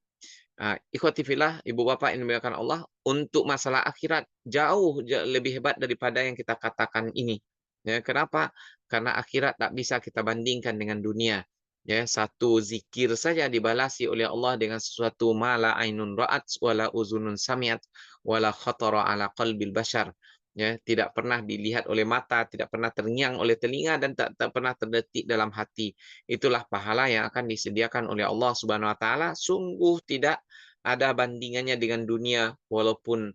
Ikhwati fillah, ibu bapak yang dimuliakan Allah, untuk masalah akhirat jauh lebih hebat daripada yang kita katakan ini. Ya, kenapa? Karena akhirat tak bisa kita bandingkan dengan dunia. Ya, satu zikir saja dibalasi oleh Allah dengan sesuatu ma la ainun ra'at wala uzunun samiat wala khatara ala qalbil bashar. Ya, tidak pernah dilihat oleh mata, tidak pernah terngiang oleh telinga dan tak pernah terdetik dalam hati. Itulah pahala yang akan disediakan oleh Allah Subhanahu wa taala, sungguh tidak ada bandingannya dengan dunia walaupun,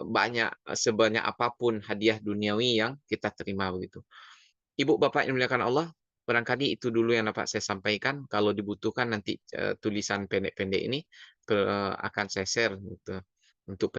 banyak sebanyak apapun hadiah duniawi yang kita terima begitu. Ibu bapak yang dimuliakan Allah, barangkali itu dulu yang dapat saya sampaikan. Kalau dibutuhkan nanti, tulisan pendek-pendek ini akan saya share gitu untuk